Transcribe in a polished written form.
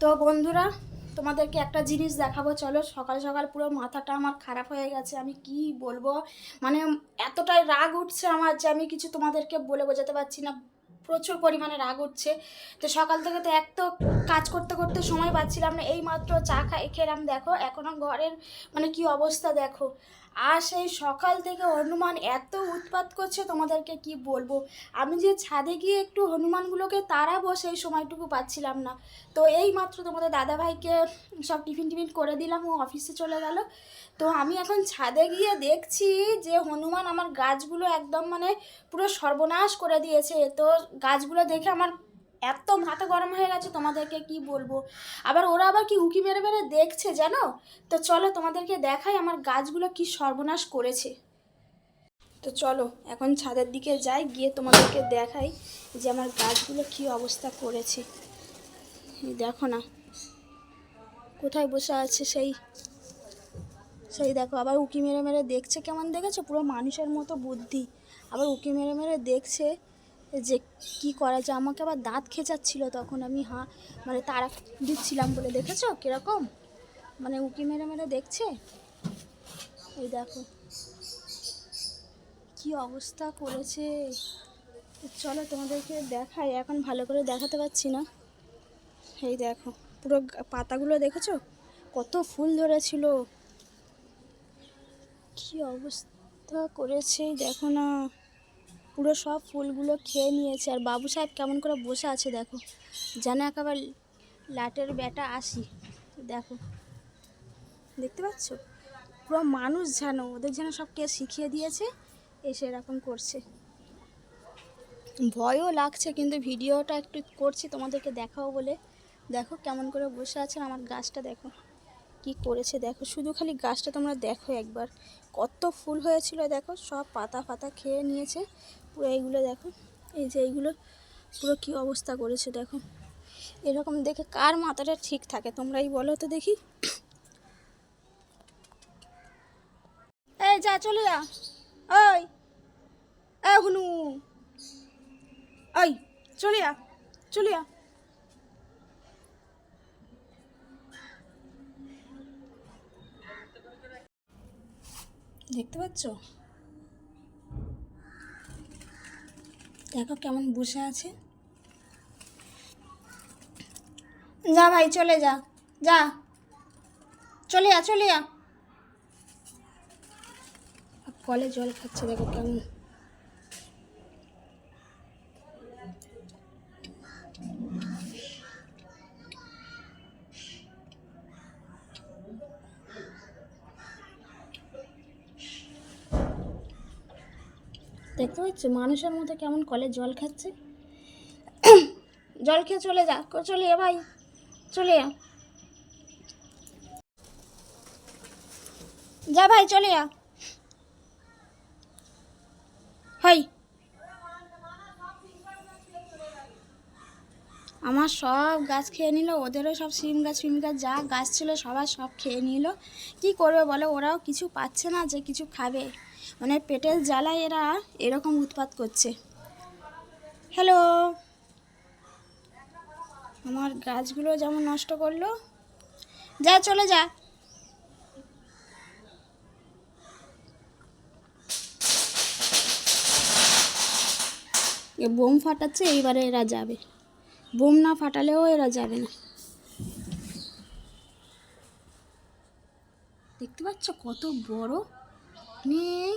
তো বন্ধুরা, তোমাদেরকে একটা জিনিস দেখাবো। চলো, সকাল সকাল পুরো মাথাটা আমার খারাপ হয়ে গেছে। আমি কি বলবো, মানে এতটাই রাগ উঠছে আমার যে আমি কিছু তোমাদেরকে বলে বোঝাতে পারছি না। প্রচুর পরিমাণে রাগ উঠছে। তো সকাল থেকে তো এক তো কাজ করতে করতে সময় পাচ্ছিলাম না। এই মাত্র চা খেলাম, দেখো এখনো ঘরের মানে কি অবস্থা দেখো। আর সেই সকাল থেকে হনুমান এত উৎপাত করছে, তোমাদেরকে কি বলবো। আমি যে ছাদে গিয়ে একটু হনুমানগুলোকে তাড়াবো সেই সময়টুকু পাচ্ছিলাম না। তো এই মাত্র তোমাদের দাদাভাইকে সব টিফিন টিফিন করে দিলাম, ও অফিসে চলে গেল। তো আমি এখন ছাদে গিয়ে দেখছি যে হনুমান আমার গাছগুলো একদম মানে পুরো সর্বনাশ করে দিয়েছে। তো গাছগুলো দেখে আমার এত মাথা গরম হয়ে গেছে, তোমাদেরকে কি বলবো। আবার ওরা আবার কি উকি মেরে মেরে দেখছে জানো। তো চলো তোমাদেরকে দেখাই আমার গাছগুলো কি সর্বনাশ করেছে। তো চলো এখন ছাদের দিকে যাই, গিয়ে তোমাদেরকে দেখাই যে আমার গাছগুলো কি অবস্থা করেছে। দেখো না কোথায় বসে আছে, সেই সেই দেখো আবার উকি মেরে মেরে দেখছে। কেমন দেখেছো, পুরো মানুষের মতো বুদ্ধি। আবার উকি মেরে মেরে দেখছে যে কি করা যায়। আমাকে আবার দাঁত খেঁচাচ্ছিল, তখন আমি মানে তাড়া দিচ্ছিলাম বলে। দেখেছো কীরকম মানে উকি মেরে মেরে দেখছে। এই দেখো কি অবস্থা করেছে। চলো তোমাদেরকে দেখাই, এখন ভালো করে দেখাতে পারছি না। এই দেখো পুরো পাতাগুলো দেখেছো কত ফুল ধরেছিল, কি অবস্থা করেছে দেখো না। পুরো সব ফুলগুলো খেয়ে নিয়েছে। আর বাবু সাহেব কেমন করে বসে আছে দেখো, যেন একেবারে লাটের বেটা আসি। দেখো দেখতে পাচ্ছ, পুরো মানুষ যেন ওদের যেন সব কে শিখিয়ে দিয়েছে, এসে এরকম করছে। ভয়ও লাগছে, কিন্তু ভিডিওটা একটু করছি তোমাদেরকে দেখাও বলে। দেখো কেমন করে বসে আছে। আমার গাছটা দেখো কি করেছে, দেখো শুধু খালি গাছটা তোমরা দেখো একবার, কত ফুল হয়েছিল দেখো, সব পাতা ফাতা খেয়ে নিয়েছে পুরো। এইগুলো দেখো, এই যে এইগুলো পুরো কি অবস্থা করেছে দেখো। এরকম দেখে কার মাথাটা ঠিক থাকে তোমরাই বলো তো দেখি। এই যা, চলে যা। ওই হুনু, ওই চলে যা, চলে যা। দেখতে পাচ্ছ, দেখো কেমন বসে আছে। যা ভাই, চলে যা, যা, চলে যা, চলে যা। কলে জল খাচ্ছে দেখো কেমন। দেখতে পাচ্ছ মানুষের মতো কেমন কলে জল খাচ্ছে। জল খেয়ে চলে যা, চলে যা ভাই, চলে যা, যা ভাই, চলে যা। হাই, আমার সব গাছ খেয়ে নিল, ওদেরও সব সিম গাছ ফিম গাছ যা গাছ ছিল সবার সব খেয়ে নিল। কি করবে বলো, ওরাও কিছু পাচ্ছে না যে কিছু খাবে, মানে পেটের জ্বালায় এরা এরকম উৎপাত করছে। হ্যালো, আমার গাছগুলো যেমন নষ্ট করলো। যা, চলে যা। এ বোম ফাটাচ্ছে, এইবারে এরা যাবে। বোম না ফাটালেও এরা যাবে না। দেখতে পাচ্ছ কত বড় মেয়ে।